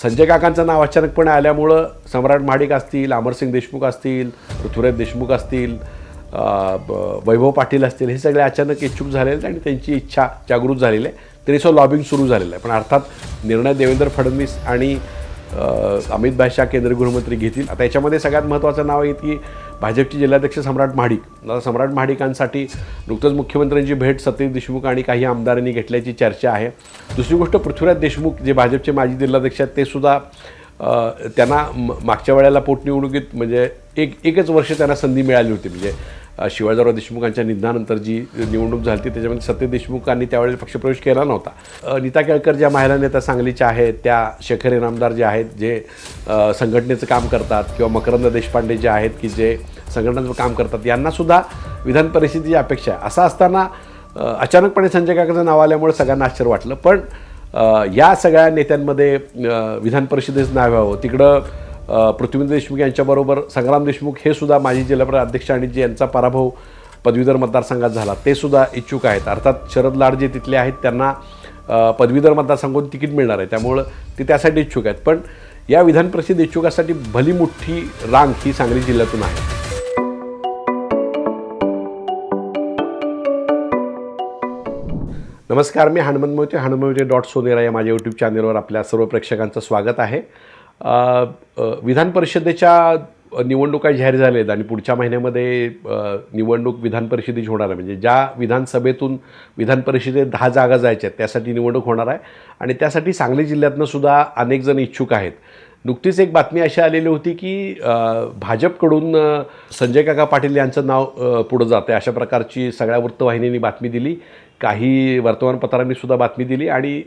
संजय काकांचं नाव अचानकपणे आल्यामुळं सम्राट महाडिक असतील, अमरसिंग देशमुख असतील, पृथ्वीराज देशमुख असतील, वैभव पाटील असतील, हे सगळे अचानक इच्छुक झालेले आणि त्यांची इच्छा जागृत झालेली आहे. तरी लॉबिंग सुरू झालेलं आहे. पण अर्थात निर्णय देवेंद्र फडणवीस आणि अमित भाई शाह केंद्रीय गृहमंत्री घेतील. आता याच्यामध्ये सगळ्यात महत्त्वाचं नाव आहे की भाजपचे जिल्हाध्यक्ष सम्राट महाडिक. सम्राट महाडिकांसाठी नुकतंच मुख्यमंत्र्यांची भेट सतीश देशमुख आणि काही आमदारांनी घेतल्याची चर्चा आहे. दुसरी गोष्ट, पृथ्वीराज देशमुख जे भाजपचे माजी जिल्हाध्यक्ष आहेत ते सुद्धा त्यांना मागच्या वेळेला पोटनिवडणुकीत म्हणजे एकच वर्ष त्यांना संधी मिळाली होती. म्हणजे शिवाजीराव देशमुखांच्या निधनानंतर जी निवडणूक झाली होती त्याच्यामध्ये सतीश देशमुखांनी त्यावेळेला पक्षप्रवेश केला नव्हता. नीता केळकर ज्या महिला नेत्या सांगलीच्या आहेत, त्या शेखर इनामदार जे आहेत जे संघटनेचं काम करतात, किंवा मकरंद देशपांडे जे आहेत की जे संघटनेचं काम करतात, यांनासुद्धा विधान परिषदेची अपेक्षा आहे. असं असताना अचानकपणे संजय काकाचं नाव आल्यामुळे सगळ्यांना आश्चर्य वाटलं. पण या सगळ्या नेत्यांमध्ये विधान परिषदेचं नाव व्हावं, तिकडं पृथ्वीराज देशमुख यांच्याबरोबर संग्राम देशमुख हे सुद्धा माजी जिल्हा अध्यक्ष आणि जे यांचा पराभव पदवीधर मतदारसंघात झाला ते सुद्धा इच्छुक आहेत. अर्थात शरद लाड जे तिथले आहेत त्यांना पदवीधर मतदारसंघातून तिकीट मिळणार आहे, त्यामुळं ते त्यासाठी इच्छुक आहेत. पण या विधान परिषद इच्छुकासाठी भली मोठी रांग ही सांगली जिल्ह्यातून आहे. नमस्कार, मी हनुमंत मोहिते या माझ्या यूट्यूब चॅनलवर आपल्या सर्व प्रेक्षकांचं स्वागत आहे. विधान परिषदेच्या निवडणुका जाहीर झाल्या आहेत आणि पुढच्या महिन्यामध्ये निवडणूक विधान परिषदेची होणार आहे. म्हणजे ज्या विधानसभेतून विधान परिषदेत 10 जागा जायच्या आहेत त्यासाठी निवडणूक होणार आहे आणि त्यासाठी सांगली जिल्ह्यातनं सुद्धा अनेक जण इच्छुक आहेत. नुकतीच एक बातमी अशी आलेली होती की भाजपकडून संजय काका पाटील यांचं नाव पुढं जातं आहे, अशा प्रकारची सगळ्या वृत्तवाहिन्यांनी बातमी दिली, काही वर्तमानपत्रांनी सुद्धा बातमी दिली आणि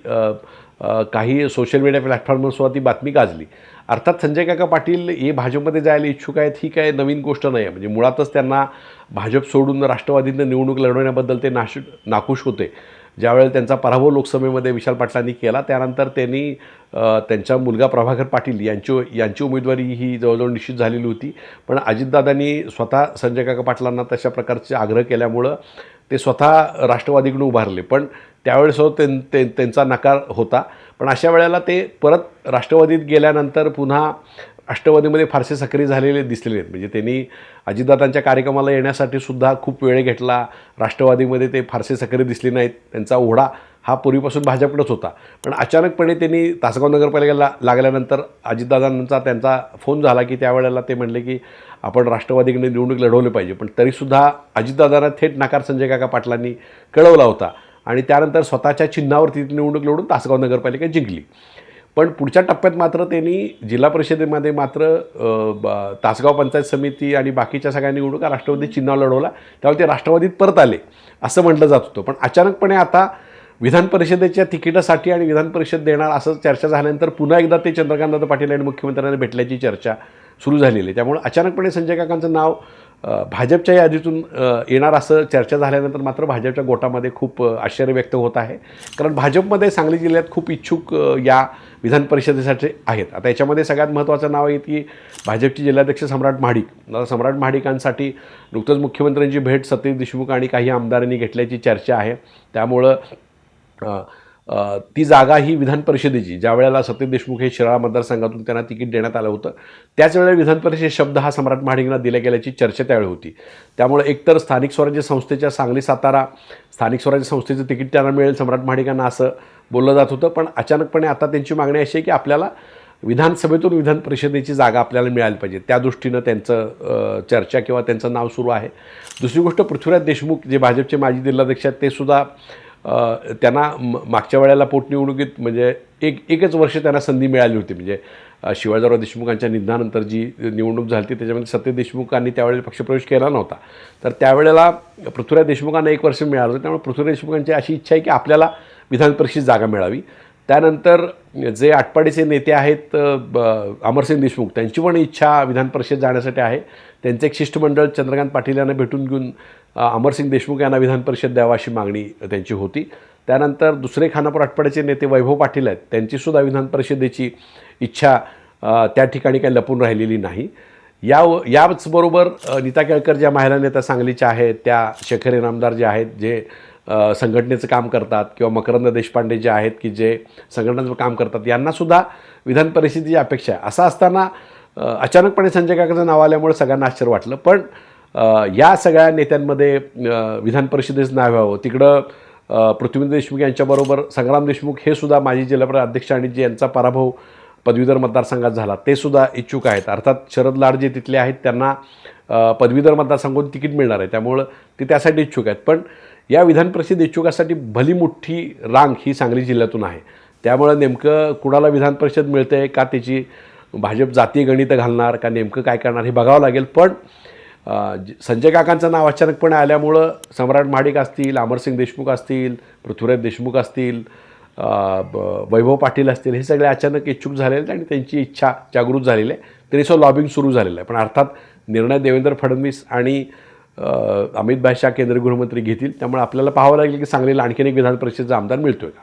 काही सोशल मीडिया प्लॅटफॉर्मवरसुद्धा ती बातमी गाजली. अर्थात संजय काका पाटील हे भाजपमध्ये जायला इच्छुक आहेत ही काय नवीन गोष्ट नाही आहे. म्हणजे मुळातच त्यांना भाजप सोडून राष्ट्रवादीनं निवडणूक लढवण्याबद्दल ते नाखुश होते. ज्यावेळेला त्यांचा पराभव लोकसभेमध्ये विशाल पाटलांनी केला त्यानंतर त्यांनी त्यांचा मुलगा प्रभाकर पाटील यांची उमेदवारी ही जवळजवळ निश्चित झालेली होती. पण अजितदादांनी स्वतः संजय काका पाटलांना तशा प्रकारचे आग्रह केल्यामुळं ते स्वतः राष्ट्रवादीकडून उभारले. पण त्यावेळेस त्यांचा नकार होता. पण अशा वेळेला ते परत राष्ट्रवादीत गेल्यानंतर पुन्हा राष्ट्रवादीमध्ये फारसे सक्रिय झालेले दिसलेले आहेत. म्हणजे त्यांनी अजितदादांच्या कार्यक्रमाला येण्यासाठी सुद्धा खूप वेळ घेतला. राष्ट्रवादीमध्ये ते फारसे सक्रिय दिसले नाहीत. त्यांचा ओढा हा पूर्वीपासून भाजपकडेच होता. पण अचानकपणे त्यांनी तासगाव नगरपालिकेला लागल्यानंतर अजितदादांचा त्यांचा फोन झाला की त्यावेळेला ते म्हणले की आपण राष्ट्रवादीकडे निवडणूक लढवली पाहिजे. पण तरीसुद्धा अजितदादांना थेट नकार संजय काका पाटलांनी कळवला होता आणि त्यानंतर स्वतःच्या चिन्हावरती निवडणूक लढवून तासगाव नगरपालिका जिंकली. पण पुढच्या टप्प्यात मात्र त्यांनी जिल्हा परिषदेमध्ये मात्र तासगाव पंचायत समिती आणि बाकीच्या सगळ्या निवडणुका राष्ट्रवादी चिन्हावर लढवला, त्यामुळे ते राष्ट्रवादीत परत आले असं म्हटलं जात होतं. पण अचानकपणे आता विधान परिषदेच्या तिकिटासाठी आणि विधान परिषद देणार असं चर्चा झाल्यानंतर पुन्हा एकदा ते चंद्रकांतदादा पाटील आणि मुख्यमंत्र्यांना भेटल्याची चर्चा सुरू झालेली आहे. त्यामुळे अचानकपणे संजय काकांचं नाव भाजपच्या यादीतून येणार असं चर्चा झाल्यानंतर मात्र भाजपच्या गोटामध्ये खूप आश्चर्य व्यक्त होत आहे. कारण भाजपमध्ये सांगली जिल्ह्यात खूप इच्छुक या विधान परिषदेसाठी आहेत. आता याच्यामध्ये सगळ्यात महत्त्वाचं नाव आहे की भाजपचे जिल्हाध्यक्ष सम्राट महाडिक. सम्राट महाडिकांसाठी नुकतंच मुख्यमंत्र्यांची भेट सतीश देशमुख आणि काही आमदारांनी घेतल्याची चर्चा आहे. त्यामुळं ती जागा ही विधान परिषदेची, ज्या वेळेला सतीश देशमुख हे शिराळा मतदारसंघातून त्यांना तिकीट देण्यात आलं होतं त्याच वेळेला विधान परिषद शब्द हा सम्राट महाडिकांना दिला गेल्याची चर्चा त्यावेळी होती. त्यामुळे एकतर स्थानिक स्वराज्य संस्थेच्या सांगली सातारा स्थानिक स्वराज्य संस्थेचं तिकीट त्यांना मिळेल सम्राट महाडिकांना असं बोललं जात होतं. पण अचानकपणे आता त्यांची मागणी अशी आहे की आपल्याला विधानसभेतून विधान परिषदेची जागा आपल्याला मिळाली पाहिजे, त्या दृष्टीनं त्यांचं चर्चा किंवा त्यांचं नाव सुरू आहे. दुसरी गोष्ट, पृथ्वीराज देशमुख जे भाजपचे माजी जिल्हाध्यक्ष आहेत ते सुद्धा त्यांना मागच्या वेळेला पोटनिवडणुकीत म्हणजे एकच वर्ष त्यांना संधी मिळाली होती. म्हणजे शिवाजीराव देशमुखांच्या निधनानंतर जी निवडणूक झाली होती त्याच्यामध्ये सतीश देशमुखांनी त्यावेळेला पक्षप्रवेश केला नव्हता. तर त्यावेळेला पृथ्वीराज देशमुखांना 1 वर्ष मिळालं होतं. त्यामुळे पृथ्वीराज देशमुखांची अशी इच्छा आहे की आपल्याला विधान परिषद जागा मिळावी. त्यानंतर जे आटपाडीचे नेते आहेत अमरसिंग देशमुख, त्यांची पण इच्छा विधान परिषद जाण्यासाठी आहे. त्यांचे एक शिष्टमंडळ चंद्रकांत पाटील यांना भेटून घेऊन अमरसिंग देशमुख यांना विधान परिषद द्यावा अशी मागणी त्यांची होती. त्यानंतर दुसरे खानापूर आटपाडीचे नेते वैभव पाटील आहेत, त्यांचीसुद्धा विधान परिषदेची इच्छा त्या ठिकाणी काही लपून राहिलेली नाही. याचबरोबर नीता केळकर ज्या महिला नेत्या सांगलीच्या आहेत, त्या शेखर इनामदार जे आहेत जे संघटनेचं काम करतात किंवा मकरंद देशपांडे जे आहेत की जे संघटनाचं काम करतात, यांनासुद्धा विधान परिषदेची अपेक्षा आहे. असं असताना अचानकपणे संजय काकाचं नाव आल्यामुळे सगळ्यांना आश्चर्य वाटलं. पण या सगळ्या नेत्यांमध्ये विधान परिषदेचं नाव व्हावं, तिकडं पृथ्वीराज देशमुख यांच्याबरोबर संग्राम देशमुख हे सुद्धा माजी जिल्हा अध्यक्ष आणि जे यांचा पराभव पदवीधर मतदारसंघात झाला ते सुद्धा इच्छुक आहेत. अर्थात शरद लाड जे तिथले आहेत त्यांना पदवीधर मतदारसंघातून तिकीट मिळणार आहे, त्यामुळं ते त्यासाठी इच्छुक आहेत. पण या विधान परिषद इच्छुकासाठी भली मोठी रांग ही सांगली जिल्ह्यातून आहे. त्यामुळं नेमकं कुणाला विधान परिषद मिळते आहे का, त्याची भाजप जातीय गणितं घालणार का, नेमकं काय करणार हे बघावं लागेल. पण संजय काकांचं नाव अचानकपणे आल्यामुळं सम्राट महाडिक असतील, अमरसिंग देशमुख असतील, पृथ्वीराज देशमुख असतील, वैभव पाटील असतील, हे सगळे अचानक इच्छुक झालेले आहेत आणि त्यांची इच्छा जागृत झालेली आहे. तरी लॉबिंग सुरू झालेलं आहे. पण अर्थात निर्णय देवेंद्र फडणवीस आणि अमित भाई शाह केंद्रीय गृहमंत्री घेतील. त्यामुळे आपल्याला पाहावं लागेल की सांगलीला आणखीन एक विधान परिषदेचा आमदार मिळतोय का.